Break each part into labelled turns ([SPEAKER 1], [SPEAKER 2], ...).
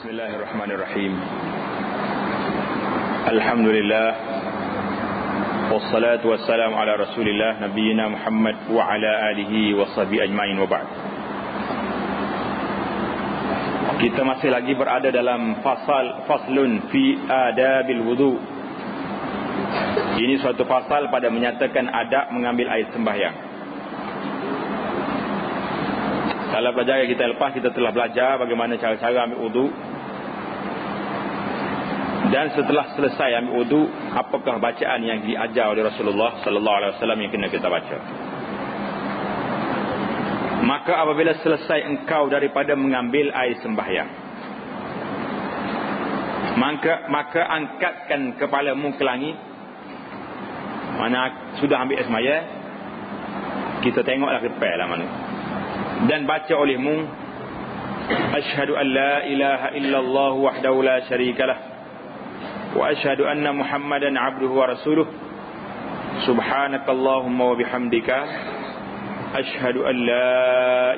[SPEAKER 1] Bismillahirrahmanirrahim. Alhamdulillah. Wassalatu wassalamu ala Rasulillah nabiyina Muhammad wa ala alihi wa sahbihi ajmain wa ba'd. Kita masih lagi berada dalam faslun fi adabil wudu. Ini suatu pasal pada menyatakan adab mengambil air sembahyang. Dalam pelajaran kita lepas, kita telah belajar bagaimana cara-cara ambil wudu. Dan setelah selesai ambil wudu, apakah bacaan yang diajar oleh Rasulullah sallallahu alaihi wasallam yang kena kita baca. Maka apabila selesai engkau daripada mengambil air sembahyang, maka angkatkan kepalamu ke langit. Mana sudah ambil air sembahyang, kita tengoklah ke depan lah mana. Dan baca olehmu, asyhadu an la ilaha illallah wahdahu la syarikalah wa asyhadu anna Muhammadan abduhu wa rasuluh subhanakallahumma wa bihamdika asyhadu an la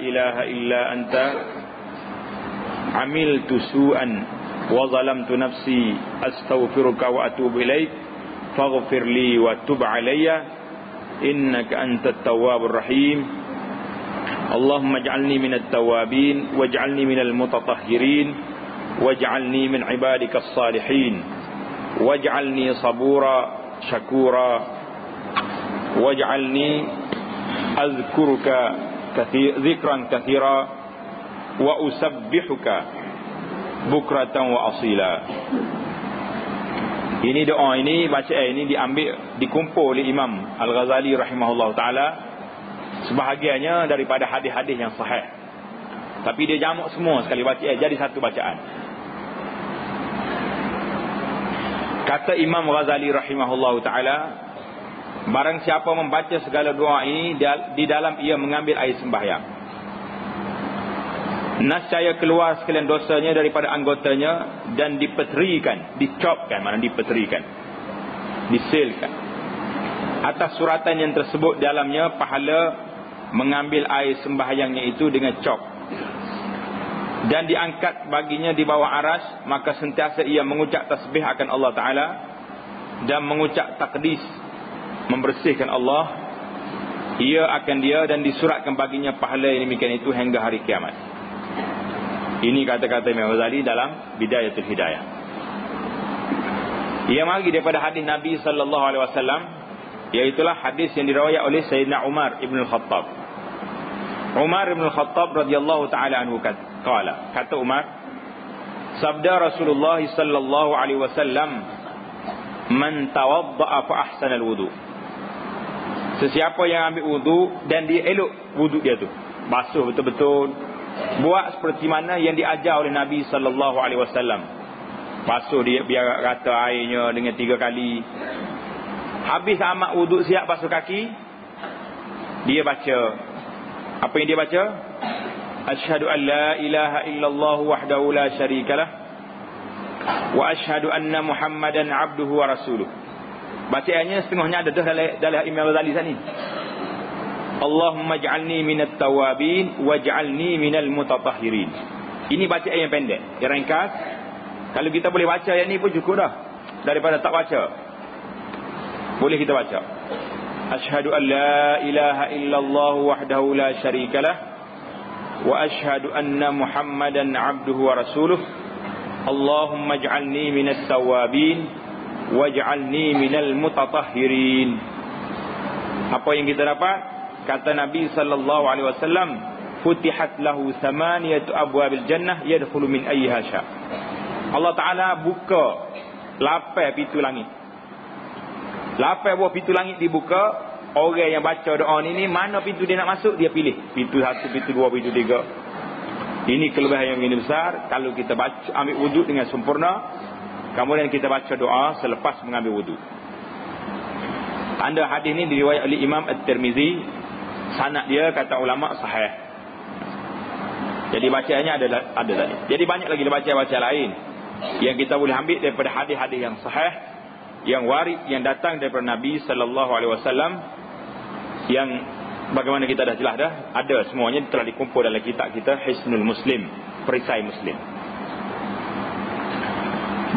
[SPEAKER 1] ilaha illa anta amiltu su'an wa zalamtu nafsi astaghfiruka wa atubu ilaik faghfir li wa tub alayya innaka antat tawwabur rahim. Allahumma ij'alni minat tawabin waj'alni minal mutatahhirin waj'alni min ibadikas salihin waj'alni sabura syakura waj'alni azkuruka dzikran katsira wa usabbihuka bukratan wa asila. Ini doa ini, bacaan ini dikumpul oleh Imam Al-Ghazali rahimahullah ta'ala, sebahagiannya daripada hadis-hadis yang sahih, tapi dia jamak semua sekali bacaan jadi satu bacaan. Kata Imam Ghazali rahimahullah ta'ala, barang siapa membaca segala doa ini di dalam ia mengambil air sembahyang, nascaya keluar sekalian dosanya daripada anggotanya dan dipeterikan, dicopkan, mana dipeterikan, disilkan atas suratan yang tersebut dalamnya pahala mengambil air sembahyangnya itu dengan cop, dan diangkat baginya di bawah aras. Maka sentiasa ia mengucap tasbih akan Allah Ta'ala dan mengucap takdis, membersihkan Allah. Ia akan dia dan disuratkan baginya pahala yang demikian itu hingga hari kiamat. Ini kata-kata Imam Ghazali dalam Bidayatul Hidayah. Ia mari daripada hadis Nabi sallallahu alaihi wasallam, iaitulah hadis yang diriwayat oleh Sayyidina Umar ibn al-Khattab. Umar ibn al-Khattab radhiyallahu ta'ala anhu kata Umar, sabda Rasulullah sallallahu alaihi wasallam, man tawadda'a fa ahsana al-wudu. Sesiapa yang ambil wudu dan dia elok wudu dia tu, basuh betul-betul, buat seperti mana yang diajar oleh Nabi sallallahu alaihi wasallam. Basuh dia biar rata airnya dengan 3 kali. Habis amat wuduk, siap basuh kaki, dia baca. Apa yang dia baca? Asyhadu an la ilaha illallah wahdahu la syarikalah wa asyhadu anna Muhammadan abduhu wa rasuluh. Bacaannya setengahnya ada dalam Imam Ghazali sini. Allahumma ij'alni minat tawabin waj'alni minal mutatahhirin. Ini bacaan yang pendek, yang ringkas. Kalau kita boleh baca yang ni pun cukup dah, daripada tak baca. Boleh kita baca, asyhadu an la ilaha illallah wahdahu la syarikalah wa asyhadu anna Muhammadan abduhu wa rasuluh. Allahumma ij'alni minat tawabin waj'alni minal mutatahhirin. Apa yang kita dapat? Kata Nabi sallallahu alaihi wasallam, futihat lahu thamaniyatu abwabil jannah yadkhulu min ayyiha sya. Allah Ta'ala buka 8 pintu langit. 8 buah pintu langit dibuka. Orang yang baca doa ni mana pintu dia nak masuk, dia pilih pintu 1, pintu 2, pintu 3. Ini kelebihan yang ini besar. Kalau kita baca, ambil wuduk dengan sempurna, kemudian kita baca doa selepas mengambil wuduk. Anda hadis ni diriwayat oleh Imam At-Tirmizi. Sanad dia kata ulama sahih. Jadi bacaannya ada tadi. Jadi banyak lagi bacaan lain yang kita boleh ambil daripada hadis-hadis yang sahih, yang warid, yang datang daripada Nabi sallallahu alaihi wasallam, yang bagaimana kita dah jelas dah, ada semuanya telah dikumpul dalam kitab kita Hisnul Muslim, perisai Muslim.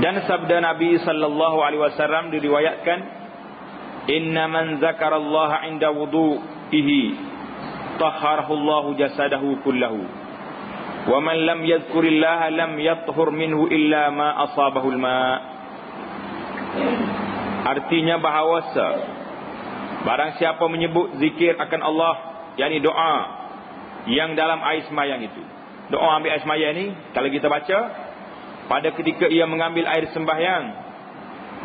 [SPEAKER 1] Dan sabda Nabi sallallahu alaihi wasallam diriwayatkan, inna man zakarallaha 'inda wudu'ihi tahharahu Allahu jasadahu kullahu wa man lam yadhkurillaha lam yathhur minhu illa ma asabahu al-ma'. Artinya bahawa barang siapa menyebut zikir akan Allah, yakni doa yang dalam air sembahyang itu. Doa ambil air sembahyang ni kalau kita baca pada ketika ia mengambil air sembahyang,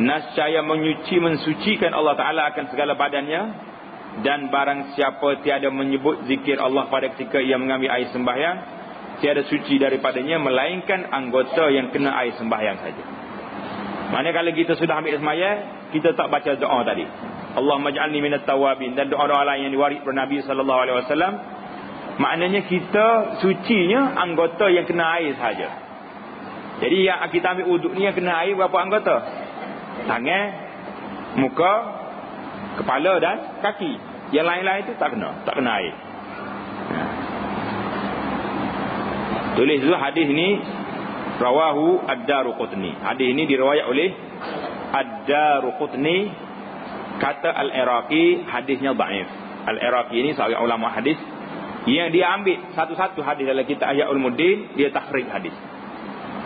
[SPEAKER 1] nascaya mensucikan Allah Ta'ala akan segala badannya. Dan barang siapa tiada menyebut zikir Allah pada ketika ia mengambil air sembahyang, tiada suci daripadanya melainkan anggota yang kena air sembahyang saja. Maknanya kalau kita sudah ambil air sembahyang, kita tak baca doa tadi, Allahumma ij'alni minat tawabin, dan doa-doa lain yang diwaris oleh Nabi sallallahu alaihi wasallam, maknanya kita sucinya anggota yang kena air saja. Jadi yang kita ambil wuduk ni yang kena air berapa anggota? Tangan, muka, kepala dan kaki. Yang lain-lain itu tak kena air. Tulis dulu hadis ni rawahu ad-Daruqutni. Hadis ini diriwayat oleh ad-Daruqutni. Kata Al-Iraqi hadisnya dhaif. Al-Iraqi ini seorang ulama hadis yang dia ambil satu-satu hadis dalam kitab Ihya Ulumuddin, dia takhrij hadis.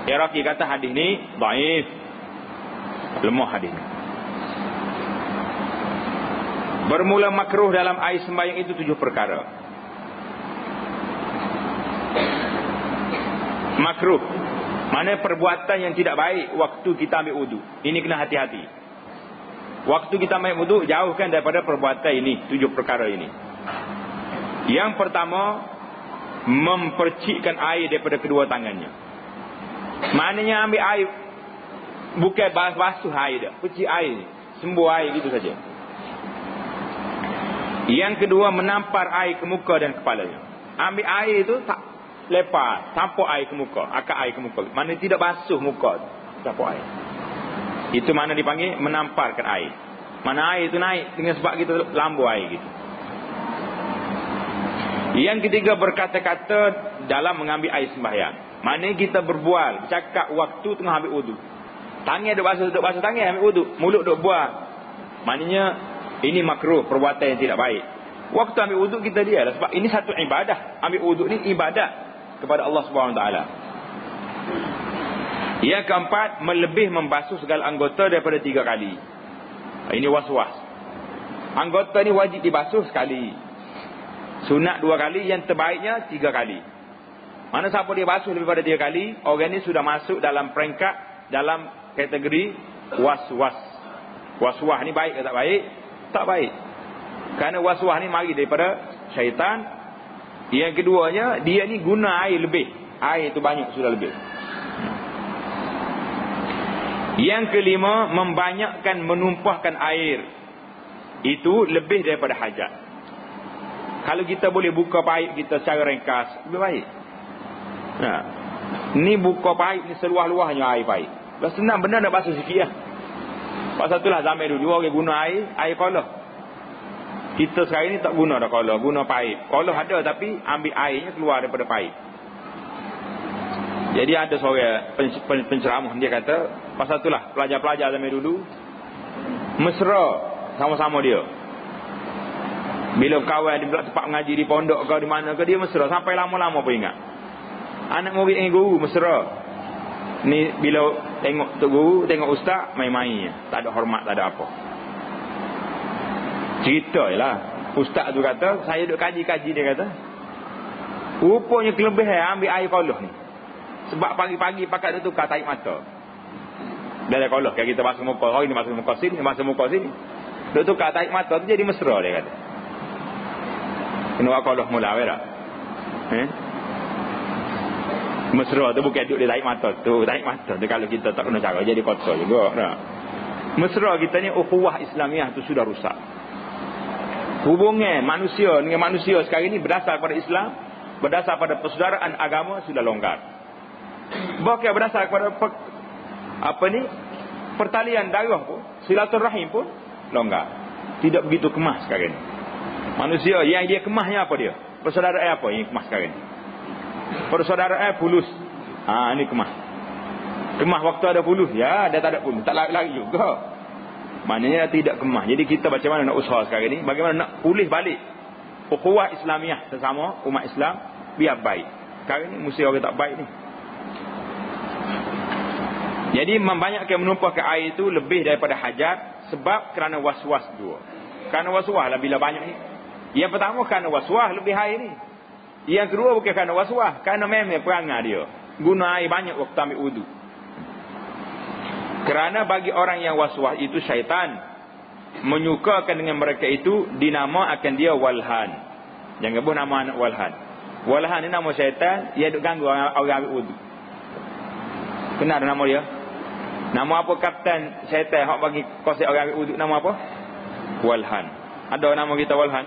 [SPEAKER 1] Iraqi kata hadis ni dhaif, lemah hadis. Bermula makruh dalam air sembahyang itu 7 perkara. Makruh mana perbuatan yang tidak baik waktu kita ambil wudu. Ini kena hati-hati. Waktu kita ambil wudu, jauhkan daripada perbuatan ini, 7 perkara ini. Yang pertama, mempercikkan air daripada kedua tangannya. Maknanya ambil air bukan basuh air dah, percik air, sembuh air gitu saja. Yang kedua, menampar air ke muka dan kepalanya. Ambil air itu tak lepas, tampuk air ke muka, akak air ke muka. Mana tidak basuh muka, tampuk air. Itu mana dipanggil menamparkan air. Mana air itu naik dengan sebab kita lambu air gitu. Yang ketiga, berkata-kata dalam mengambil air sembahyang. Mana kita berbual, bercakap waktu tengah ambil wudu. Tangan duk basuh tangan ambil wudu, mulut duk bual. Maknanya ini makruh, perbuatan yang tidak baik. Waktu ambil wuduk kita dia lah, sebab ini satu ibadah. Ambil wuduk ni ibadat kepada Allah Subhanahu Wa Taala. Yang keempat, melebih membasuh segala anggota daripada 3 kali. Ini was-was. Anggota ni wajib dibasuh sekali. Sunat 2 kali, yang terbaiknya 3 kali. Mana siapa dia basuh lebih pada 3 kali, orang ni sudah masuk dalam peringkat, dalam kategori was-was. Was-was ni baik ke tak baik? Tak baik. Kerana was-was ni mari daripada syaitan. Yang keduanya, dia ni guna air lebih. Air itu banyak, sudah lebih. Yang kelima, membanyakkan menumpahkan air. Itu lebih daripada hajat. Kalau kita boleh buka paip kita secara ringkas, lebih baik. Nah, ni buka paip ni seluah-luahnya air paip. Lepas senang benar nak basuh sikit lah. Pasal itulah zaman dulu orang guna air kolah. Kita sekarang ni tak guna dah kolah, guna paip. Kolah ada tapi ambil airnya keluar daripada paip. Jadi ada seorang penceramah, dia kata pasal itulah pelajar-pelajar zaman dulu mesra sama-sama dia. Bila kawan di tempat mengaji di pondok ke di mana ke, dia mesra sampai lama-lama pun ingat. Anak murid dengan guru mesra. Ni bila tengok tok guru, tengok ustaz, main-main. Tak ada hormat, tak ada apa. Cerita je lah. Ustaz tu kata, saya duk kaji-kaji, dia kata. Rupanya kelebihan ambil air kolah ni. Sebab pagi-pagi pakat dia tukar tarik mata. Dari kolah, kayak kita basuh muka, hari ni basuh muka sini, basuh muka sini. Dia tukar tarik mata tu jadi mesra, dia kata. Kena buat kolah mula, tak? Mesra tu bukan duduk dia tarik mata tu. Tarik mata tu kalau kita tak kena cara, jadi kotor juga. Nah. Mesra kita ni, ukhuwah Islamiah tu sudah rusak. Hubungan manusia dengan manusia sekarang ni berdasar pada Islam, berdasar pada persaudaraan agama sudah longgar. Bahkan berdasar pada pertalian darah pun, silaturahim pun longgar. Tidak begitu kemas sekarang ni. Manusia yang dia kemasnya apa dia? Persaudaraan apa yang kemas sekarang ni? Persaudaraan fulus. Ini kemas. Kemah waktu ada puluh. Ya, dah tak ada puluh. Tak lari juga. Maknanya tidak kemah. Jadi kita macam mana nak usaha sekarang ni? Bagaimana nak pulih balik ukhuwah Islamiah sesama umat Islam biar baik. Sekarang ni mesti orang tak baik ni. Jadi membanyakkan menumpahkan air itu lebih daripada hajat sebab kerana was-was dua. Kerana was-was lah bila banyak ni. Yang pertama kerana was-was lebih air ni. Yang kedua bukan kerana was-was, kerana memang perangai dia. Guna air banyak waktu ambil wudu. Kerana bagi orang yang was-was itu syaitan menyukakan dengan mereka itu dinama akan dia walhan. Jangan sebut nama anak walhan. Walhan ni nama syaitan, dia duk ganggu orang ambil wudu. Kenal nama dia? Nama apa kapten syaitan hak bagi konsep orang ambil wudu, nama apa? Walhan. Ada nama kita walhan?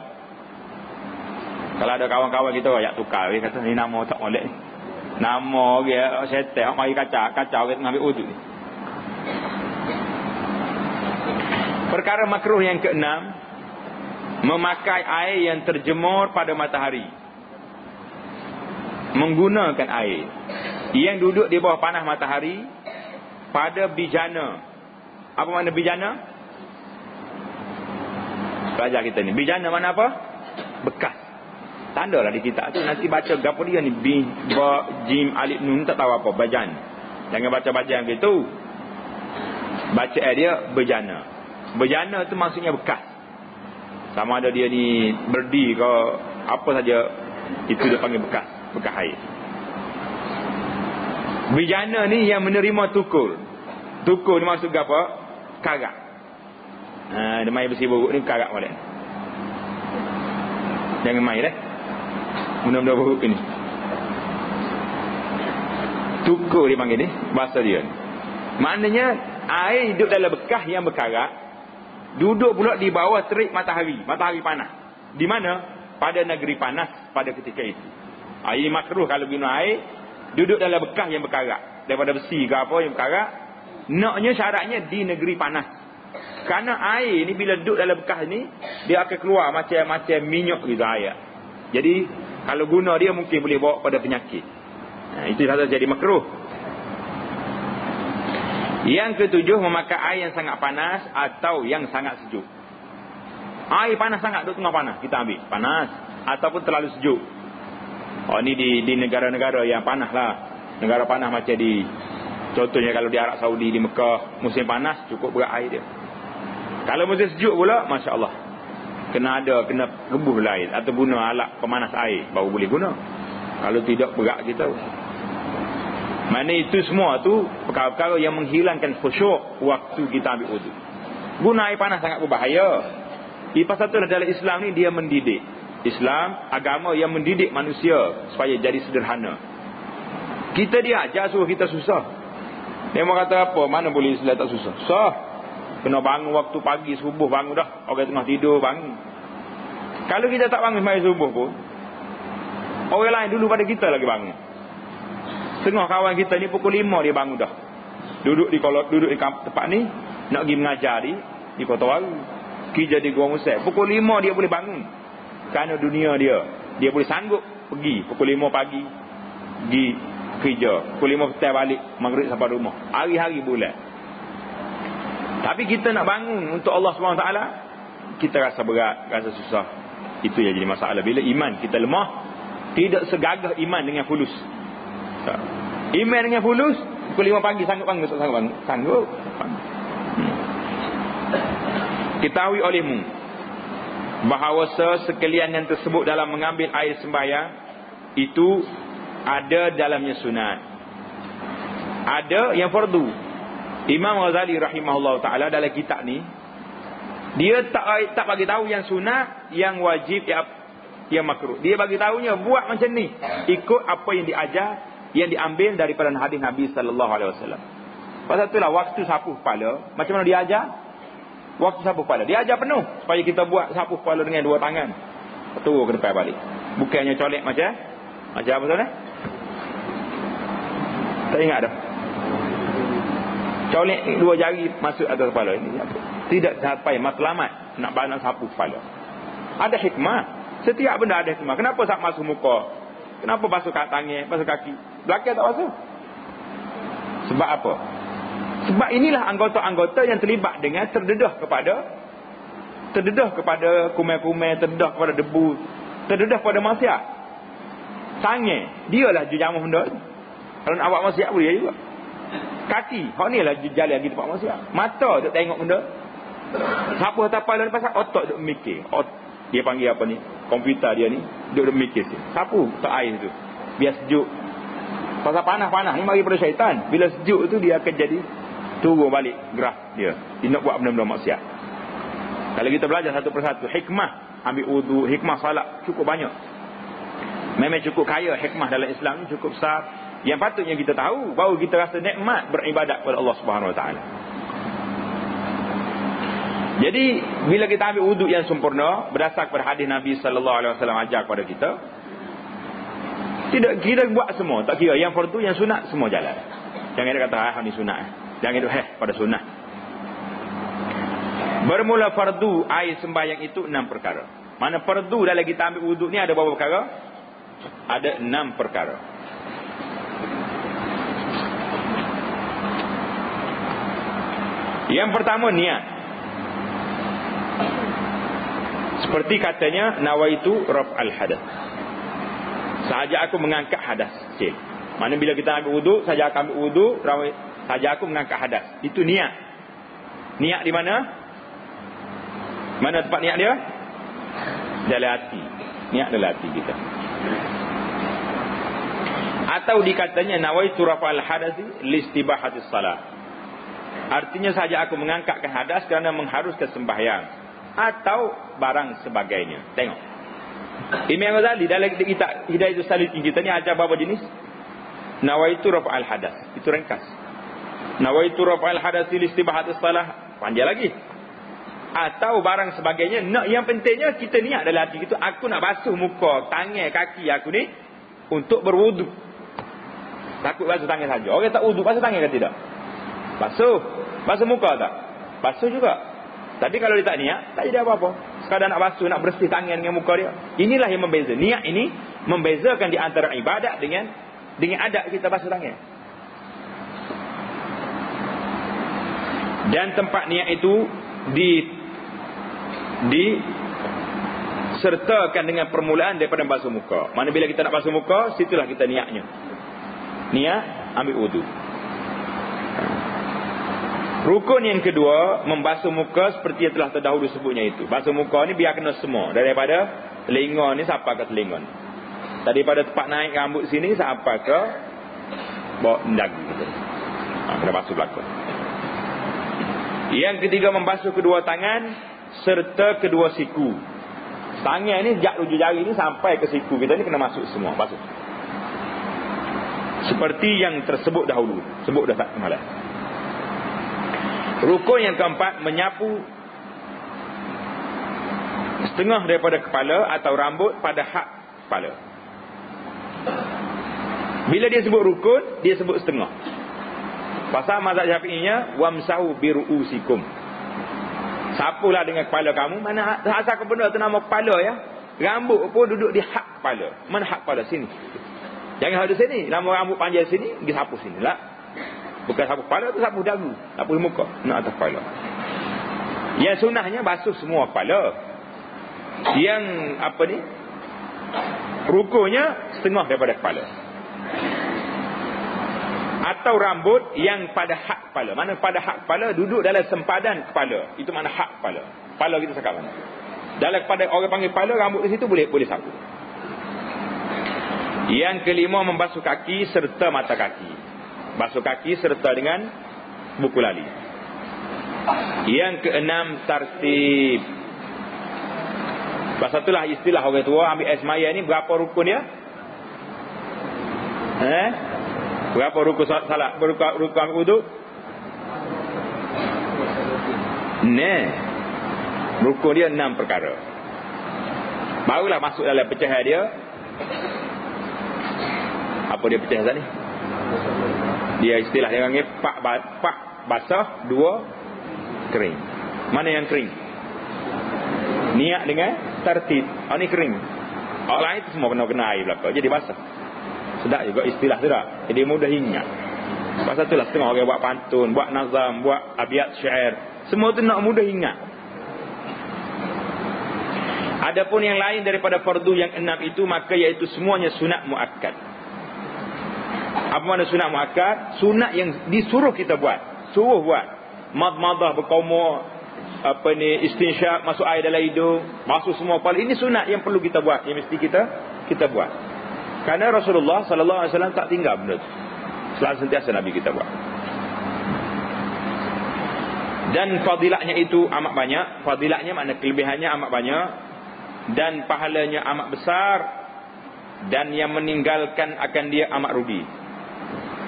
[SPEAKER 1] Kalau ada kawan-kawan kita ayat tukar, dia kata ni nama tak molek ni. Nama dia syaitan hak mari kacau orang ambil wudu ni. Perkara makruh yang keenam, memakai air yang terjemur pada matahari. Menggunakan air yang duduk di bawah panas matahari pada bijana. Apa makna bijana? Pelajar kita ni. Bijana mana apa? Bekas. Tanda lah di kitab tu. Nanti baca gapo dia ni. Ba, jim, alif, nun. Tak tahu apa. Bajan. Jangan baca-baca yang gitu. Baca dia bejana. Bejana tu maksudnya bekas. Sama ada dia ni berdi ke apa saja, itu dia panggil bekas. Bekas air. Bejana ni yang menerima tukur. Tukur ni maksud apa? Karak. Dia main besi buruk ni karak balik. Jangan main dah. Benda-benda buruk ni. Tukur dia panggil ni. Bahasa dia ni. Maknanya air duduk dalam bekas yang berkarat. Duduk pula di bawah terik matahari. Matahari panas. Di mana? Pada negeri panas pada ketika itu. Air makruh kalau guna air. Duduk dalam bekas yang berkarat. Daripada besi ke apa yang berkarat. Naknya syaratnya di negeri panas. Kerana air ni bila duduk dalam bekas ni, dia akan keluar macam minyak gitu air. Jadi kalau guna dia mungkin boleh bawa pada penyakit. Itu sahaja jadi makruh. Yang ketujuh, memakai air yang sangat panas atau yang sangat sejuk. Air panas sangat, duduk tengah panas, kita ambil panas. Ataupun terlalu sejuk. Oh, ni di negara-negara yang panas lah. Negara panas macam di, contohnya kalau di Arab Saudi, di Mekah, musim panas cukup berat air dia. Kalau musim sejuk pula, Masya Allah, kena rebus air atau guna alat pemanas air baru boleh guna. Kalau tidak berat kita. Mana itu semua tu perkara-perkara yang menghilangkan khusyuk waktu kita ambil wudu. Guna air panas sangat berbahaya. Pasal tu dalam Islam ni dia mendidik. Islam agama yang mendidik manusia supaya jadi sederhana. Kita dia ajar suruh kita susah. Dia mau kata apa? Mana boleh Islam tak susah? Susah. Kena bangun waktu pagi subuh, bangun dah. Orang tengah tidur bangun. Kalau kita tak bangun sembahyang subuh pun, orang lain dulu pada kita lagi bangun. Tengah kawan kita ni pukul 5 dia bangun dah. Duduk di tempat ni, nak pergi mengajar di Kota Baru. Kerja di Gua Musai. Pukul 5 dia boleh bangun. Kerana dunia dia boleh sanggup pergi pukul 5 pagi pergi kerja. Pukul 5 petang balik, maghrib sampai rumah. Hari-hari bulan. Tapi kita nak bangun untuk Allah SWT, kita rasa berat, rasa susah. Itu yang jadi masalah. Bila iman kita lemah, tidak segagah iman dengan fulus. Iman dengan fulus, pukul 5 pagi sanggup bangun, tak sanggup bangun? Sanggup. Ketahui olehmu bahawa sekalian yang tersebut dalam mengambil air sembahyang itu ada dalamnya sunat, ada yang fardu. Imam Ghazali rahimahullah ta'ala dalam kitab ni, dia tak bagi tahu yang sunat, yang wajib, yang makruh. Dia bagi tahunya buat macam ni, ikut apa yang diajar, yang diambil daripada hadis Nabi sallallahu alaihi wasallam. Pasal itulah waktu sapu kepala, macam mana dia ajar? Waktu sapu kepala dia ajar penuh supaya kita buat sapu kepala dengan dua tangan. Turun ke depan balik. Bukannya colek macam apa salah? Tak ingat dah. Colek dua jari masuk atas kepala ini. Tidak sampai matlamat nak banyak sapu kepala. Ada hikmah. Setiap benda ada hikmah. Kenapa tak masuk muka? Kenapa basuh kat tangan, basuh kaki? Belakang tak basuh. Sebab apa? Sebab inilah anggota-anggota yang terlibat dengan terdedah kepada kumai-kumai, terdedah kepada debu, terdedah pada maksiat. Tangan, dialah jujamuh benda. Kalau nak buat maksiat boleh juga. Kaki, hak ni lah jalan lagi tempat maksiat. Mata duk tengok benda. Siapa tapal dalam pasal otak duk mikir. Dia panggil apa ni? Komputer dia ni duk mikir. Sapu tak air tu. Biar sejuk. Pasal panas-panas ni bagi pada syaitan. Bila sejuk tu dia akan jadi turun balik gerah dia. Dia nak buat benda-benda maksiat. Kalau kita belajar satu persatu, hikmah ambil wudu, hikmah salat cukup banyak. Memang cukup kaya hikmah dalam Islam ni, cukup besar. Yang patutnya kita tahu, baru kita rasa nikmat beribadat kepada Allah Subhanahu Wa Taala. Jadi bila kita ambil wudu yang sempurna berdasar kepada hadis Nabi sallallahu alaihi wasallam ajar kepada kita, tidak kita buat semua, tak kira yang fardu yang sunat semua jalan. Jangan dia kata ni sunat. Jangan itu pada sunat. Bermula fardu air sembahyang itu 6 perkara. Mana fardu dalam kita ambil wudu ni ada berapa perkara? Ada 6 perkara. Yang pertama niat. Seperti katanya nawaitu raf'al hadath. Sahaja aku mengangkat hadas kecil. Mana bila kita ambil wudu, sahaja aku ambil wudu, sahaja aku mengangkat hadas. Itu niat. Niat di mana? Mana tempat niat dia? Dalam hati. Niat dalam hati kita. Atau dikatanya nawaitu raf'al hadathi listibahatis salat. Artinya saja aku mengangkatkan hadas kerana mengharuskan sembahyang atau barang sebagainya. Tengok. Imam Ghazali dalam kitab Hidayatul Salikin kita ni ajar berapa jenis? Nawaitu raf'al hadas. Itu ringkas. Nawaitu raf'al hadas listibahatis salat. Panjang lagi. Atau barang sebagainya. Nak yang pentingnya kita niat dalam hati kita, aku nak basuh muka, tangan, kaki aku ni untuk berwudu. Takut basuh tangan saja. Orang tak wudu basuh tangan ke tidak? Basuh. Basuh muka tak? Basuh juga. Tapi kalau dia tak niat, tak jadi apa-apa. Sekadar nak basuh, nak bersih tangan dengan muka dia. Inilah yang membeza. Niat ini membezakan di antara ibadat dengan adat kita basuh tangan. Dan tempat niat itu disertakan dengan permulaan daripada basuh muka. Mana bila kita nak basuh muka, situlah kita niatnya. Niat ambil wudu. Rukun yang kedua, membasuh muka seperti yang telah terdahulu sebutnya itu. Basuh muka ni biar kena semua. Daripada telinga ni sampai ke telinga ni. Daripada tempat naik rambut sini sampai ke bawah dagu gitu. Kena basuh belakang. Yang ketiga, membasuh kedua tangan serta kedua siku. Tangan ni sejak ujung jari ni sampai ke siku kita ni kena masuk semua, basuh. Seperti yang tersebut dahulu. Sebut dah tak malam. Rukun yang keempat, menyapu setengah daripada kepala atau rambut pada hak kepala. Bila dia sebut rukun, dia sebut setengah. Pasal mazhab Syafi'inya wamsahu biru'usikum. Sapulah dengan kepala kamu. Mana asal benda tu nama kepala ya? Rambut pun duduk di hak kepala. Mana hak kepala? Sini. Jangan ada sini. Lama rambut panjang sini, pergi sapu sini lah. Bukan sapu kepala tu, sapu dagu, sapu muka, nak atas kepala. Yang sunnahnya basuh semua kepala. Yang apa ni? Rukunnya setengah daripada kepala. Atau rambut yang pada hak kepala. Mana pada hak kepala? Duduk dalam sempadan kepala. Itu mana hak kepala. Kepala kita cakap mana? Dalam pada orang panggil kepala, rambut di situ boleh sapu. Yang kelima, membasuh kaki serta mata kaki. Basuh kaki serta dengan buku lali. Yang keenam, tartib. Pasal itulah istilah orang tua ambil air semaya ni, berapa rukun dia? Berapa rukun salat? Berapa rukun ambil wudu? Rukun dia 6 perkara. Barulah masuk dalam pecahan dia. Apa dia pecahan ni? Dia istilah dia panggil pak basah, 2 kering. Mana yang kering? Niat dengan tertib. Ni kering. Orang lain itu semua kena air belakang. Jadi basah. Sedap juga istilah tu dah. Jadi mudah ingat. Pasal itulah setengah orang buat pantun, buat nazam, buat abiyat syair. Semua tu nak mudah ingat. Adapun yang lain daripada fardu yang 6 itu, maka iaitu semuanya sunat muakkad. Apa makna sunat muakkad? Sunat yang disuruh kita buat. Suruh buat. Madmadah, berkomor, istinsyak, masuk air dalam hidung, masuk semua kepala. Ini sunat yang perlu kita buat, yang mesti kita buat. Kerana Rasulullah sallallahu alaihi wasallam tak tinggal benda tu. Selalu sentiasa Nabi kita buat. Dan fadilahnya itu amat banyak. Fadilahnya makna kelebihannya amat banyak. Dan pahalanya amat besar. Dan yang meninggalkan akan dia amat rugi.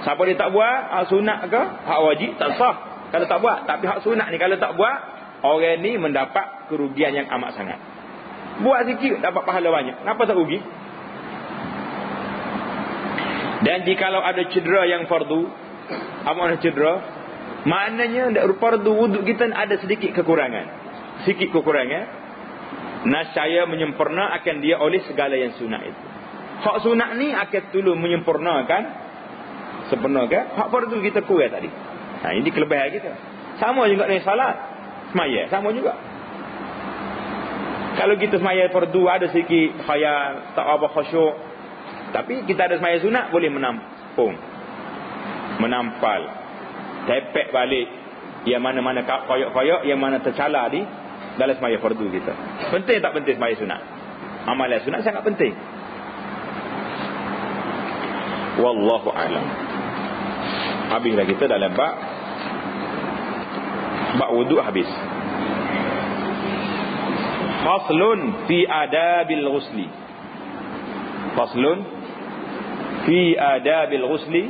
[SPEAKER 1] Siapa dia tak buat, hak sunat ke, hak wajib tak sah kalau tak buat. Tapi hak sunat ni kalau tak buat, orang ni mendapat kerugian yang amat sangat. Buat sikit dapat pahala banyak. Kenapa tak rugi? Dan jikalau ada cedera yang fardu, apa makna cedera? Maknanya fardu wuduk kita ada sedikit kekurangan. Sikit kekurangan, nascaya menyempurna akan dia oleh segala yang sunat itu. Hak sunat ni akan tolong menyempurnakan, sempurnakan hak fardu kita kurang tadi. Ini kelebihan kita. Sama juga dengan salat, semaya, sama juga. Kalau kita semaya fardu ada sikit khayal, tak apa khusyuk, tapi kita ada semaya sunat, boleh menampung, menampal, tepek balik yang mana-mana koyak-koyak, yang mana tercala di dalam semaya fardu kita. Penting tak penting semaya sunat? Amalan sunat sangat penting. Wallahu a'lam. Habislah kita dalam bab wuduk habis. Faslun fi adabil ghusli. Faslun fi adabil ghusli.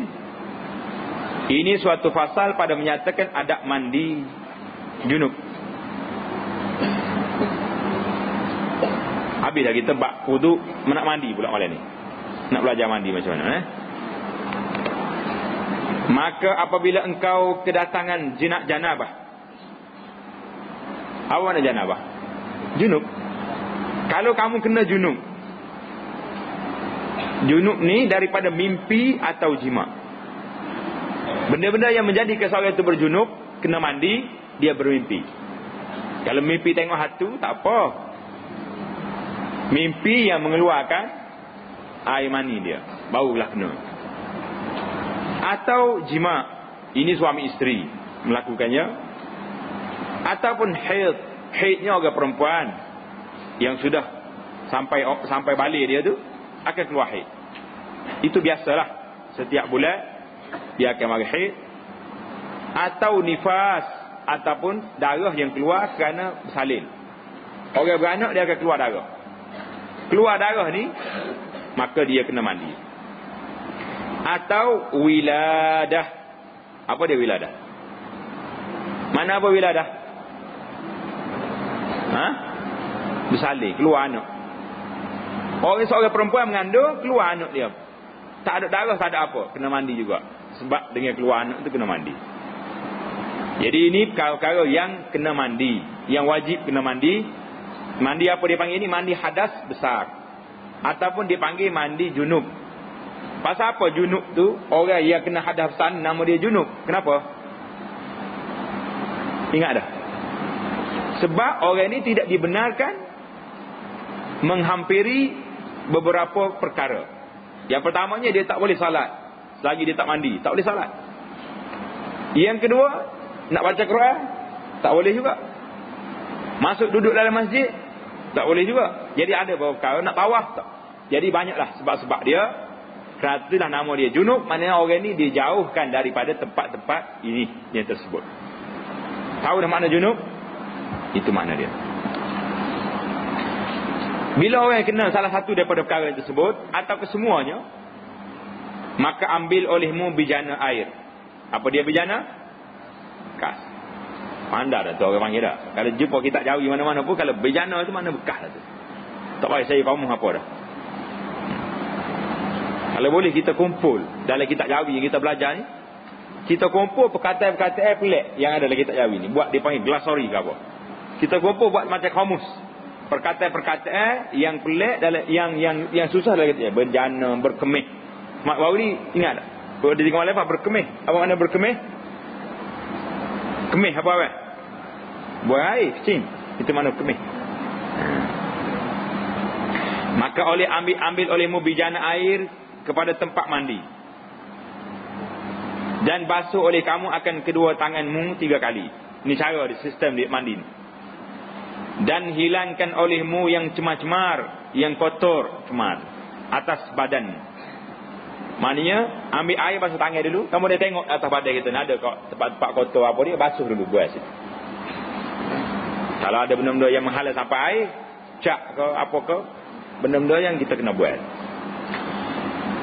[SPEAKER 1] Ini suatu fasal pada menyatakan adab mandi junub. Habislah kita bab wuduk, nak mandi pula malam ni. Nak belajar mandi macam mana Maka apabila engkau kedatangan janabah. Apa makna janabah? Junub. Kalau kamu kena junub, junub ni daripada mimpi atau jima. Benda-benda yang menjadikan seorang itu berjunub, kena mandi, dia bermimpi. Kalau mimpi tengok hantu, tak apa. Mimpi yang mengeluarkan air mani dia, barulah kena. Atau jima, ini suami isteri melakukannya. Ataupun haidnya orang perempuan yang sudah sampai balik dia tu akan keluar haid. Itu biasalah, setiap bulan dia akan mari haid. Atau nifas, ataupun darah yang keluar kerana bersalin. Orang beranak dia akan keluar darah. Keluar darah ni, maka dia kena mandi. Atau wiladah. Apa dia wiladah? Mana apa wiladah? Bersalin, keluar anak. Seorang perempuan mengandung, keluar anak dia. Tak ada darah, tak ada apa, kena mandi juga. Sebab dengan keluar anak tu kena mandi. Jadi ini perkara-perkara yang kena mandi, yang wajib kena mandi. Mandi apa dia panggil ini? Mandi hadas besar, ataupun dipanggil mandi junub. Pasal apa junub tu? Orang yang kena hadas besar nama dia junub. Kenapa? Ingat dah? Sebab orang ini tidak dibenarkan menghampiri beberapa perkara. Yang pertamanya, dia tak boleh salat selagi dia tak mandi, tak boleh salat. Yang kedua, nak baca Quran tak boleh juga. Masuk duduk dalam masjid tak boleh juga. Jadi ada beberapa perkara. Nak tawaf tak. Jadi banyaklah sebab-sebab dia. Kerana itulah nama dia junub. Maknanya orang ni dijauhkan daripada tempat-tempat ini yang tersebut. Tahu dah makna junub? Itu makna dia. Bila orang kena salah satu daripada perkara tersebut, atau kesemuanya, maka ambil olehmu bijana air. Apa dia bijana? Bekas. Pandai dah tu orang panggil dah. Kalau jumpa kita jauh mana-mana pun, kalau bijana tu mana bekas dah tu. Tak payah saya faham apa dah. Kalau boleh kita kumpul dalam kitab Jawi yang kita belajar ni, kita kumpul perkataan-perkataan pelik yang ada dalam kitab Jawi ni, buat dia panggil glossary ke apa. Kita kumpul buat macam kamus. Perkataan-perkataan yang pelik dalam yang susah dalam kitab, berjana, berkemih. Mak baru ni ingat tak? Kalau dia tengok lepas berkemih. Apa makna berkemih? Kemih apa awak? Buang air, kecing. Itu makna kemih. Maka ambil olehmu bijana air kepada tempat mandi. Dan basuh oleh kamu akan kedua tanganmu 3 kali. Ini cara sistem dia mandi. Dan hilangkan olehmu yang cemar-cemar, yang kotor, cemar atas badan. Maknanya ambil air basuh tangan dulu. Kamu dah tengok atas badan kita ada kok tempat-tempat kotor apa dia, basuh dulu buat situ. Kalau ada benda-benda yang menghalang sampai air, cak ke apa ke, benda-benda yang kita kena buat.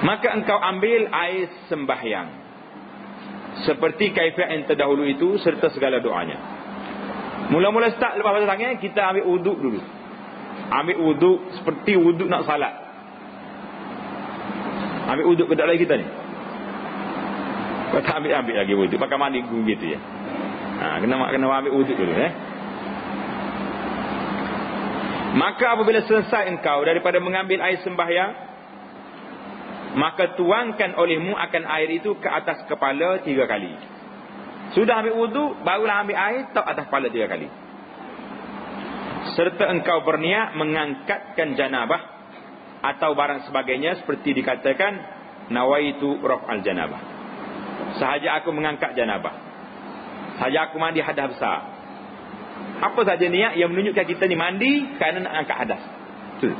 [SPEAKER 1] Maka engkau ambil air sembahyang seperti kaifiat yang terdahulu itu serta segala doanya. Mula-mula start lepas basuh tangan, kita ambil wuduk dulu. Ambil wuduk seperti wuduk nak salat. Ambil wuduk ke tak lagi kita ni? Kau tak ambil lagi wuduk, pakai mandi gitu ya. Kena ambil wuduk dulu Maka apabila selesai engkau daripada mengambil air sembahyang, maka tuangkan olehmu akan air itu ke atas kepala 3 kali. Sudah ambil wuduk, barulah ambil air, tak atas kepala 3 kali. Serta engkau berniat mengangkatkan janabah atau barang sebagainya, seperti dikatakan nawaitu raf'al janabah. Sahaja aku mengangkat janabah, sahaja aku mandi hadas besar. Apa saja niat yang menunjukkan kita ni mandi kerana nak angkat hadas. Betul.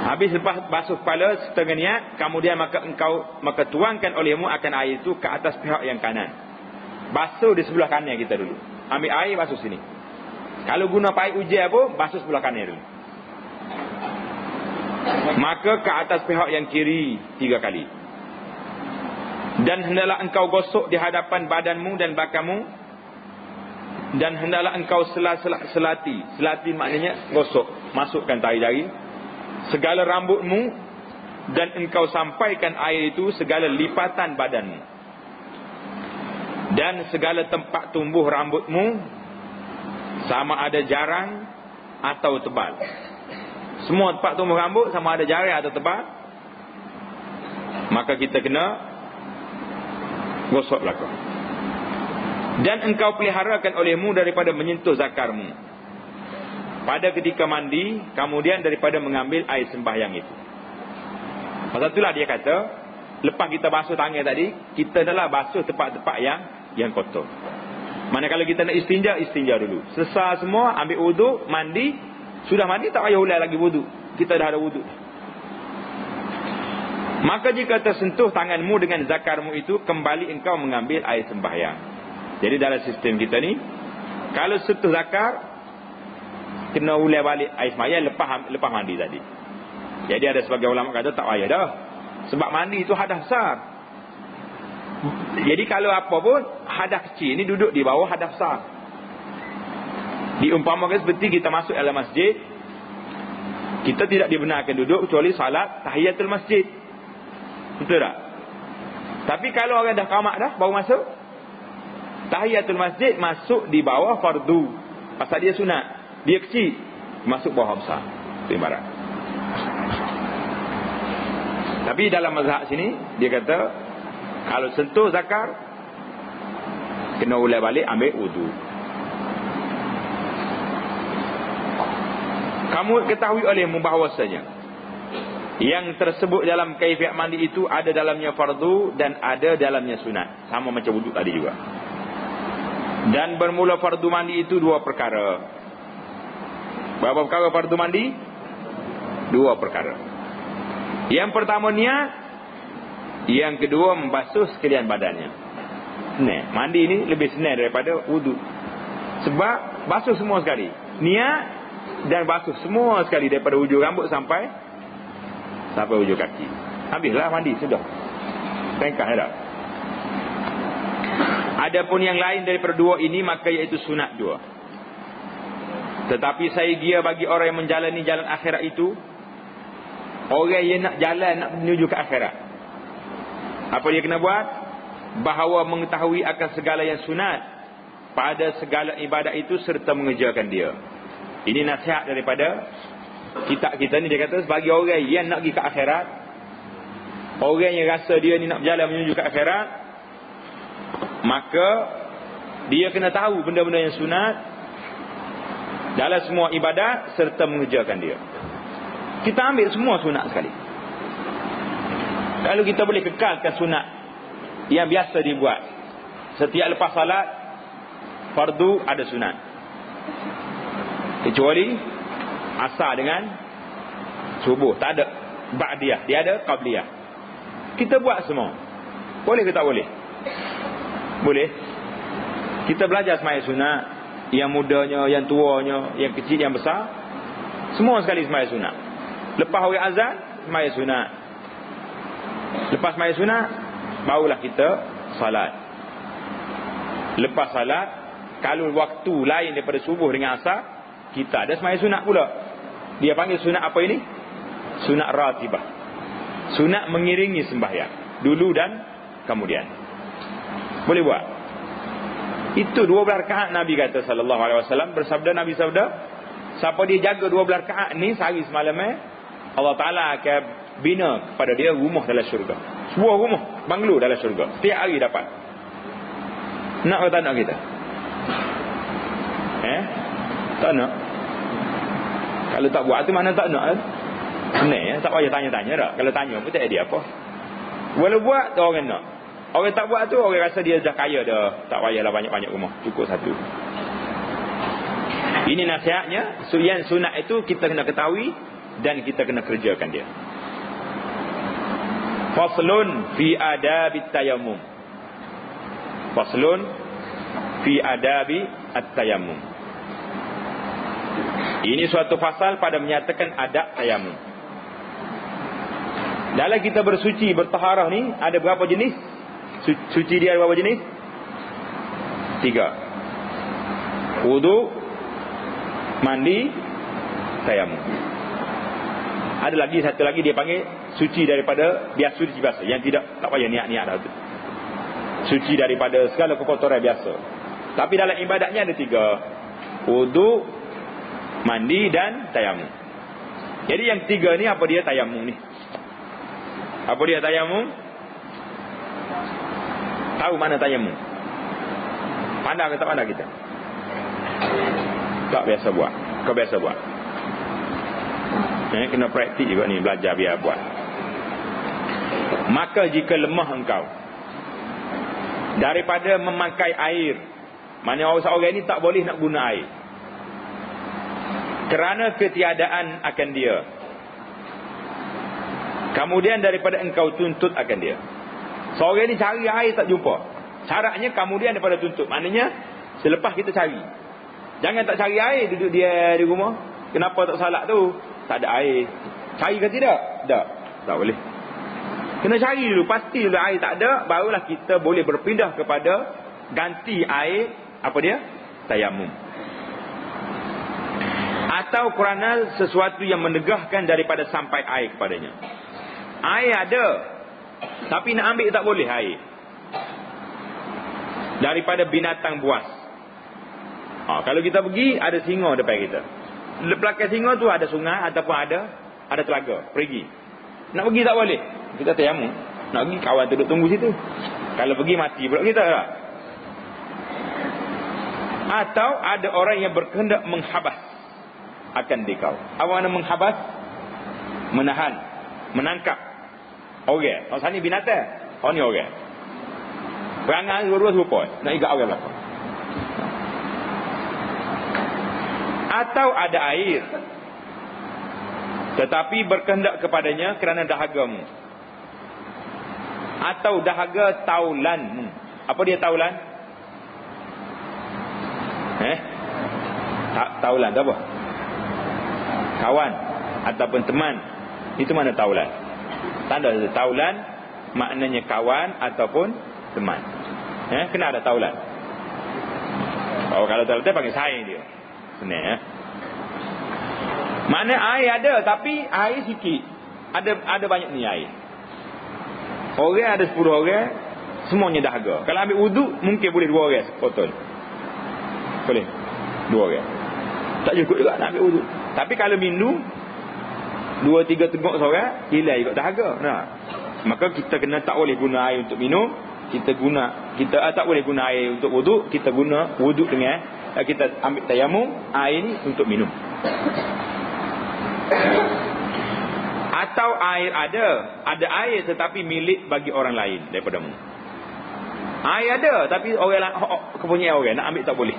[SPEAKER 1] Habis lepas basuh kepala setengah niat, kemudian maka tuangkan olehmu akan air itu ke atas pihak yang kanan. Basuh di sebelah kanan kita dulu. Ambil air basuh sini. Kalau guna air ujian apa, basuh sebelah kanan dulu. Maka ke atas pihak yang kiri 3 kali. Dan hendaklah engkau gosok di hadapan badanmu dan belakangmu. Dan hendaklah engkau selati. Selati maknanya gosok, masukkan tahi jari segala rambutmu, dan engkau sampaikan air itu segala lipatan badanmu dan segala tempat tumbuh rambutmu, sama ada jarang atau tebal. Semua tempat tumbuh rambut sama ada jarang atau tebal, maka kita kena gosok belakang. Dan engkau peliharakan olehmu daripada menyentuh zakarmu pada ketika mandi, kemudian daripada mengambil air sembahyang itu. Pasal itulah dia kata, lepas kita basuh tangan tadi, kita adalah basuh tempat-tempat yang kotor. Manakala kita nak istinja, istinja dulu. Selesai semua, ambil wuduk, mandi. Sudah mandi, tak payah ulang lagi wuduk. Kita dah ada wuduk. Maka jika tersentuh tanganmu dengan zakarmu itu, kembali engkau mengambil air sembahyang. Jadi dalam sistem kita ni, kalau sentuh zakar, kena ulang balik air sembahyang lepas mandi tadi. Jadi ada sebagai ulama kata tak payah dah, sebab mandi itu hadas besar. Jadi kalau apa pun hadas kecil ni duduk di bawah hadas besar. Diumpamakan seperti kita masuk dalam masjid, kita tidak dibenarkan duduk kecuali salat tahiyatul masjid. Betul tak? Tapi kalau orang dah qamat dah baru masuk, tahiyatul masjid masuk di bawah fardu. Pasal dia sunat. Dia kecil, masuk bawah besar. Itu ibarat. Tapi dalam mazhab sini, dia kata, kalau sentuh zakar, kena ulang balik, ambil wudu. Kamu ketahui olehmu bahawasanya, yang tersebut dalam kaifiat mandi itu ada dalamnya fardu dan ada dalamnya sunat. Sama macam wudu tadi juga. Dan bermula fardu mandi itu 2 perkara. Berapa perkara fardu mandi? 2 perkara. Yang pertama niat, yang kedua membasuh sekalian badannya. Mandi ini lebih senang daripada wudu. Sebab basuh semua sekali. Niat dan basuh semua sekali daripada hujung rambut sampai hujung kaki. Habislah mandi sudah. Ringkas dah. Adapun yang lain daripada 2 ini, maka iaitu sunat 2. Tetapi saya gia bagi orang yang menjalani jalan akhirat itu, orang yang nak jalan, nak menuju ke akhirat, apa dia kena buat? Bahawa mengetahui akan segala yang sunat pada segala ibadat itu serta mengerjakan dia. Ini nasihat daripada kitab kita ni. Dia kata bagi orang yang nak pergi ke akhirat, Orang yang rasa dia ni nak berjalan menuju ke akhirat, maka dia kena tahu benda-benda yang sunat dalam semua ibadat serta mengerjakan dia. Kita ambil semua sunat sekali. Kalau kita boleh kekalkan sunat yang biasa dibuat, setiap lepas salat fardu ada sunat, kecuali asar dengan subuh, tak ada ba'diyah, dia ada qabliyah. Kita buat semua. Boleh ke tak boleh? Boleh. Kita belajar sembahyang sunat, yang mudanya, yang tuanya, yang kecil, yang besar, semua sekali sembahyang sunat. Lepas orang azan, sembahyang sunat. Lepas sembahyang sunat, barulah kita salat. Lepas salat, kalau waktu lain daripada subuh dengan asar, kita ada sembahyang sunat pula. Dia panggil sunat apa ini? Sunat ratibah. Sunat mengiringi sembahyang, dulu dan kemudian. Boleh buat. Itu 12 rakaat Nabi kata sallallahu alaihi wasallam, bersabda Nabi sabda, siapa dia jaga 12 rakaat ni sehari semalam, Allah Taala akan bina kepada dia rumah dalam syurga. Sebuah rumah, banglo dalam syurga. Setiap hari dapat. Nak ke tak nak kita? Tak nak. Kalau tak buat tu mana tak nak? Senang, tak payah tanya-tanya dah. Kalau tanya pun tak ada apa. Walau buat tu orang nak. Orang tak buat tu orang rasa dia dah kaya dah, tak payahlah banyak-banyak rumah, cukup satu. Ini nasihatnya. Yang sunat itu kita kena ketahui dan kita kena kerjakan dia. Faslun fi adabi tayammum. Faslun fi adabi at-tayammum. Ini suatu fasal pada menyatakan adab tayammum. Dalam kita bersuci, bertaharah ni ada berapa jenis? Suci dia ada berapa jenis? 3. Wudu, mandi, tayammum. Ada lagi satu lagi dia panggil suci daripada biasa, suci biasa, yang tidak tak payah niat-niat dah tu. Suci daripada segala kekotoran biasa. Tapi dalam ibadatnya ada 3. Wudu, mandi dan tayammum. Jadi yang 3 ni apa dia tayammum ni? Apa dia tayammum? Tahu mana tayammum? Pandang ke tak pandang kita? Tak biasa buat. Kau biasa buat. Kena praktik juga ni, belajar biar buat. Maka jika lemah engkau daripada memakai air, mana orang-orang ni tak boleh nak guna air kerana ketiadaan akan dia, kemudian daripada engkau tuntut akan dia. Seorang ni cari air tak jumpa, syaratnya kemudian daripada tuntut, maknanya selepas kita cari. Jangan tak cari air, duduk dia di rumah. Kenapa tak salat tu? Tak ada air. Cari ke tidak? Tak boleh. Kena cari dulu, pasti dulu air tak ada, barulah kita boleh berpindah kepada ganti air, apa dia? Tayammum. Atau kerana sesuatu yang menegahkan daripada sampai air kepadanya. Air ada, tapi nak ambil tak boleh air. Daripada binatang buas. Kalau kita pergi, ada singa depan kita. Belakang singa tu ada sungai ataupun ada telaga. Pergi. Nak pergi tak boleh. Kita tayammum. Nak pergi, kawan tu duduk tunggu situ. Kalau pergi mati pula kita tak. Atau ada orang yang berkehendak menghabas akan dikau. Apa makna menghabas? Menahan, menangkap orang. Orang sana binatang, orang ni orang. Perangai dua-dua serupa, nak ikat orang belakang. Atau ada air, tetapi berkehendak kepadanya kerana dahagamu, atau dahaga taulanmu. Apa dia taulan? Taulan tu apa? Kawan ataupun teman. Itu mana taulan? Tanda taulan maknanya kawan ataupun teman. Kena ada taulan. Kalau taulan panggil saing dia. Senang. Mana air ada, tapi air sikit. Ada banyak ni air. Orang ada 10 orang, semuanya dahaga. Kalau ambil wuduk, mungkin boleh 2 orang botol. Boleh 2 orang. Tak cukup juga nak ambil wuduk. Tapi kalau minum 2-3 teguk seorang, hilang juga dahaga. Nah. Maka kita kena tak boleh guna air untuk minum, kita tak boleh guna air untuk wuduk, kita guna wuduk dengan kita ambil tayamum, air ni untuk minum. Atau air ada air tetapi milik bagi orang lain daripadamu. Air ada tapi orang kepunyaan orang nak ambil tak boleh.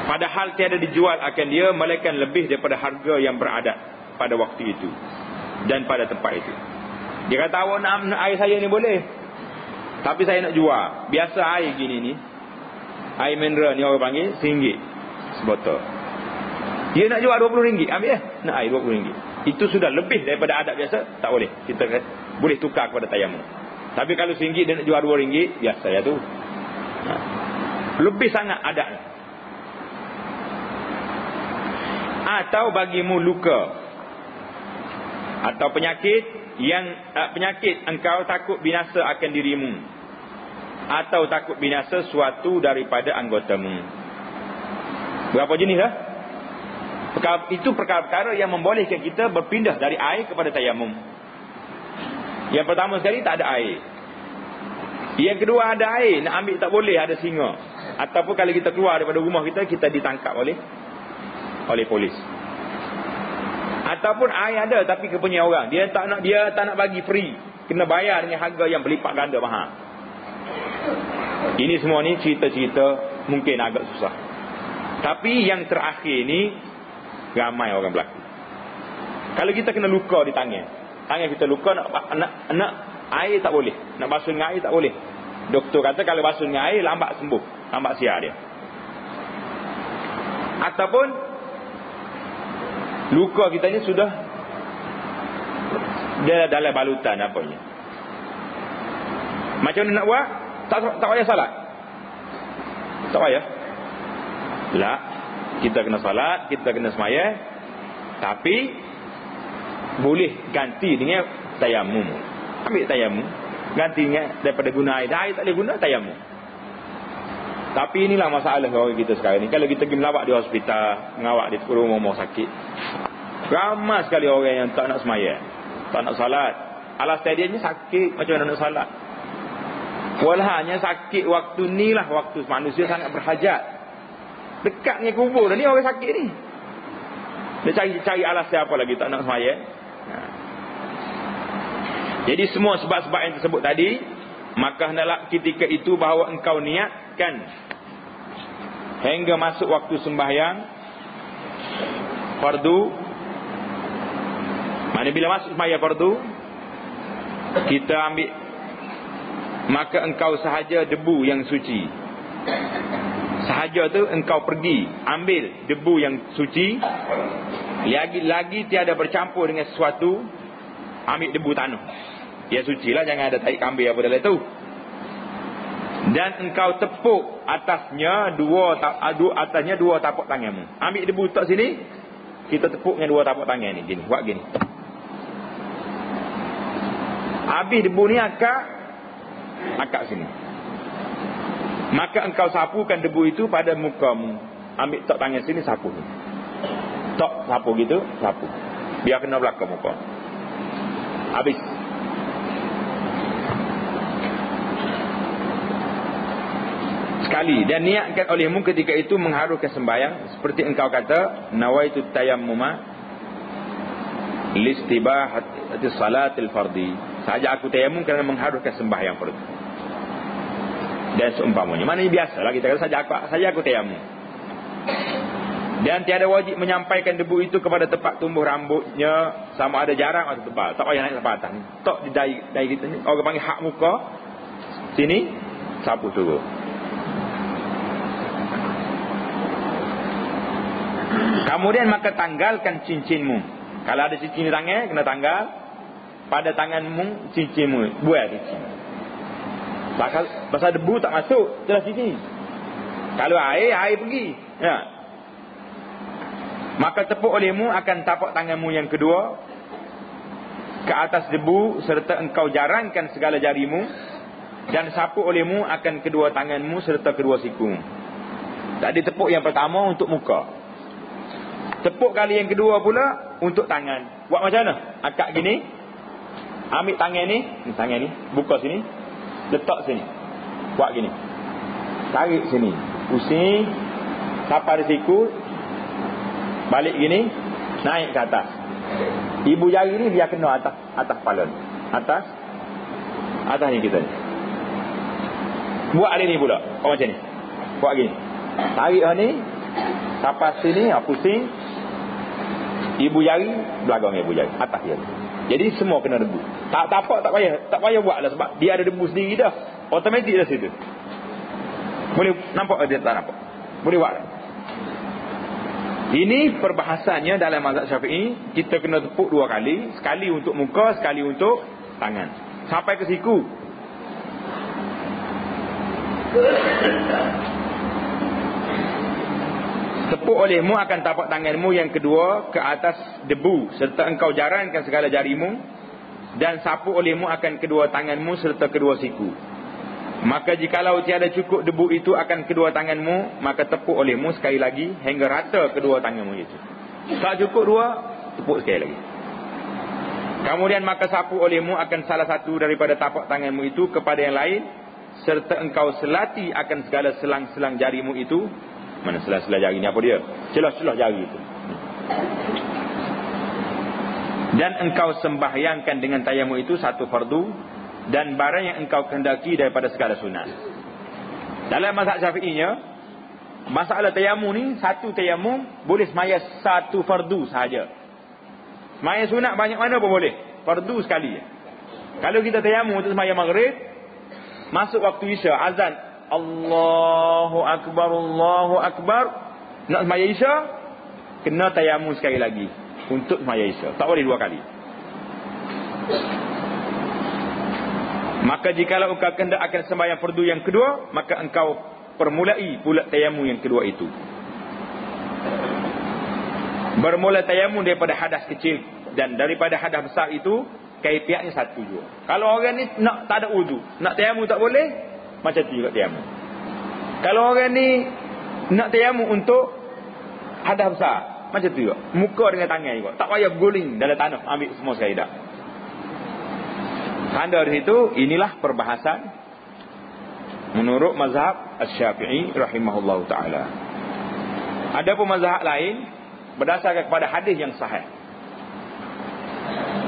[SPEAKER 1] Padahal tiada dijual akan dia melainkan lebih daripada harga yang beradat pada waktu itu dan pada tempat itu. Dia kata, awak nak air saya ni boleh, tapi saya nak jual. Biasa air gini ni, air mineral ni orang panggil RM1 sebotol. Dia nak jual RM20, ambil nak air RM20. Itu sudah lebih daripada adat biasa, tak boleh. Kita boleh tukar kepada tayamum. Tapi kalau RM1 dia nak jual RM2, biasa ya tu. Lebih sangat adatnya. Atau bagimu luka atau penyakit engkau takut binasa akan dirimu, atau takut binasa suatu daripada anggotamu. Berapa jenis dah? Itu perkara-perkara yang membolehkan kita berpindah dari air kepada tayamum. Yang pertama sekali, tak ada air. Yang kedua, ada air, nak ambil tak boleh, ada singa. Ataupun kalau kita keluar daripada rumah kita ditangkap oleh polis. Ataupun air ada tapi kepunyaan orang, dia tak nak bagi free, kena bayar dengan harga yang berlipat ganda mahal. Ini semua ni cerita-cerita mungkin agak susah. Tapi yang terakhir ni ramai orang berlaku. Kalau kita kena luka di tangan kita luka, nak air tak boleh, nak basuh dengan air tak boleh. Doktor kata kalau basuh dengan air lambat sembuh, lambat siar dia. Ataupun luka kita ni sudah dia dalam balutan apanya. Macam mana nak buat? Tak payah salat. Tak payah. Tak. Kita kena salat, kita kena sembahyang, tapi boleh ganti dengan tayamum. Ambil tayamum, ganti dengan daripada guna air. Air tak boleh guna, tayamum. Tapi inilah masalah orang kita sekarang ni. Kalau kita pergi melawat di hospital, mengawak di rumah sakit, ramai sekali orang yang tak nak sembahyang, tak nak salat. Alasan dia ni sakit, macam mana nak salat? Walhanya sakit waktu ni lah waktu manusia sangat berhajat. Dekat dengan kubur dah ni orang sakit ni. Dia cari alasan apa lagi tak nak sembahyang. Jadi semua sebab-sebab yang tersebut tadi, maka hendaklah ketika itu bahawa engkau niatkan hingga masuk waktu sembahyang fardu. Mana bila masuk sembahyang fardu, kita ambil, maka engkau sahaja debu yang suci. Sahaja tu engkau pergi ambil debu yang suci, lagi tiada bercampur dengan sesuatu, ambil debu tanah. Ya suci lah, jangan ada tai kambing apa dalam tu. Dan engkau tepuk atasnya dua tapak tanganmu. Ambil debu tak sini, kita tepuk dengan dua tapak tangan ni, gini, buat gini. Habis debu ni akak sini. Maka engkau sapukan debu itu pada mukamu. Ambil tak tangan sini, sapu. Tak sapu gitu, sapu. Biar kena belakang muka. Habis. Sekali, dan niatkan olehmu ketika itu mengharukan sembahyang, seperti engkau kata, nawaitu tayammuma listibahati salatil fardi. Sahaja aku tayamum kerana mengharukan sembahyang fardu. Dan seumpamanya, maknanya biasalah kita kata saja aku tayamum. Dan tiada wajib menyampaikan debu itu kepada tempat tumbuh rambutnya, sama ada jarang atau tebal. Tak payah naik sampai atas. Tok di dahi kita ni, orang panggil hak muka. Sini sapu turun. Kemudian maka tanggalkan cincinmu. Kalau ada cincin di tangan, kena tanggal. Pada tanganmu cincinmu, buat cincin. Pasal debu tak masuk, itulah cincin. Kalau air pergi. Ya. Maka tepuk olehmu akan tapak tanganmu yang kedua ke atas debu, serta engkau jarangkan segala jarimu, dan sapu olehmu akan kedua tanganmu serta kedua sikumu. Tadi tepuk yang pertama untuk muka. Tepuk kali yang kedua pula untuk tangan. Buat macam mana? Akak gini, Ambil tangan ni buka sini, letak sini. Buat gini. Tarik sini. Pusing. Sampai di siku. Balik gini. Naik ke atas. Ibu jari ni biar kena atas kepala ni. Atas ni kita ni. Buat hari ni pula. Macam ni. Buat gini. Tarik ni. Sampai sini. Pusing. Ibu jari. Belakang ibu jari. Atas dia. Jadi semua kena debu. Tak payah buat lah. Sebab dia ada debu sendiri dah. Automatik dah situ. Boleh nampak dia tak nampak? Boleh buat. Ini perbahasannya dalam mazhab Syafi'i. Kita kena tepuk 2 kali. Sekali untuk muka, sekali untuk tangan. Sampai ke siku. Tepuk olehmu akan tapak tanganmu yang kedua ke atas debu, serta engkau jarankan segala jarimu, dan sapu olehmu akan kedua tanganmu serta kedua siku. Maka jikalau tiada cukup debu itu akan kedua tanganmu, maka tepuk olehmu sekali lagi hingga rata kedua tanganmu itu. Tak cukup 2, tepuk sekali lagi. Kemudian maka sapu olehmu akan salah satu daripada tapak tanganmu itu kepada yang lain, serta engkau selati akan segala selang-selang jarimu itu. Mana selang-selang jari ni apa dia? Celah-celah jari itu. Dan engkau sembahyangkan dengan tayamum itu satu fardu, dan barang yang engkau kehendaki daripada segala sunat. Dalam mazhab Syafi'inya, masalah tayamum ni, satu tayamum boleh semaya satu fardu sahaja. Semaya sunat banyak mana pun boleh. Fardu sekali. Kalau kita tayamum untuk semaya maghrib, masuk waktu isya, azan Allahu Akbar, Allahu Akbar, nak semaya isya, kena tayamum sekali lagi untuk semaya isya. Tak boleh 2 kali. Maka jikalau engkau hendak akan sembahyang fardu yang kedua, maka engkau permulai pula tayamum yang kedua itu. Bermula tayamum daripada hadas kecil, dan daripada hadas besar itu kaifiatnya satu juga. Kalau orang ni nak tak ada wudu, nak tayamum tak boleh, macam tu juga tayamum. Kalau orang ni nak tayamum untuk hadas besar, macam tu juga. Muka dengan tangan juga. Tak payah guling dalam tanah, ambil semua sekali dah. Tanda di situ, inilah perbahasan menurut mazhab Asy-Syafi'i rahimahullahu taala. Adapun mazhab lain berdasarkan kepada hadis yang sahih,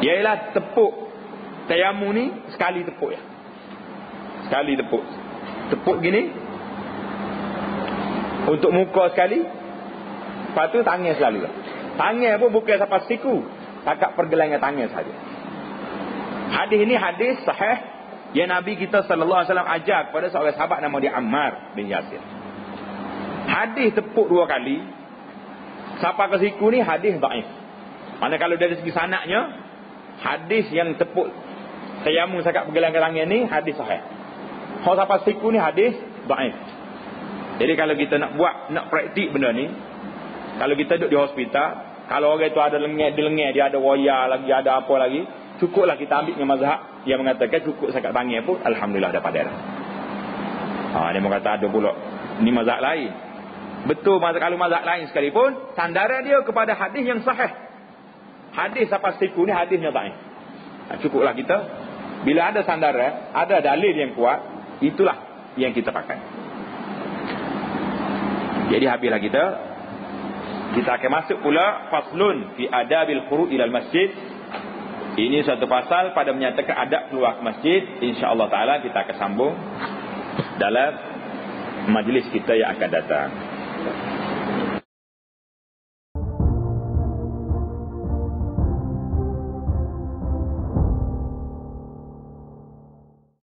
[SPEAKER 1] ialah tepuk tayamum ni sekali tepuk ya. Sekali tepuk. Tepuk gini untuk muka sekali. Lepas tu tangan selalu. Tangan pun bukan sampai siku, takat pergelangan tangan saja. Hadis ini hadis sahih yang Nabi kita sallallahu alaihi wasallam ajar kepada seorang sahabat nama dia Ammar bin Yasir. Hadis tepuk 2 kali sampai ke siku ni hadis dhaif. Mana kalau dari segi sanadnya, hadis yang tepuk tayamum sakat pergelangan tangan ni hadis sahih. Kalau sampai siku ni hadis dhaif. Jadi kalau kita nak buat, nak praktik benda ni, kalau kita duduk di hospital, kalau orang tu ada lengah, dia ada wayar lagi, ada apa lagi, cukuplah kita ambil dengan mazhab yang mengatakan cukup sakat tangan pun alhamdulillah dapat dah. Dia mengata ada pula ni mazhab lain. Betul, kalau mazhab lain sekalipun, sandaran dia kepada hadis yang sahih. Hadis sampai siku ni hadisnya dhaif. Cukuplah kita bila ada sandaran, ada dalil yang kuat, itulah yang kita pakai. Jadi habislah kita akan masuk pula faslun fi adabil khuruj ilal masjid. Ini satu pasal pada menyatakan adab keluar ke masjid. InsyaAllah ta'ala kita akan sambung dalam majlis kita yang akan datang.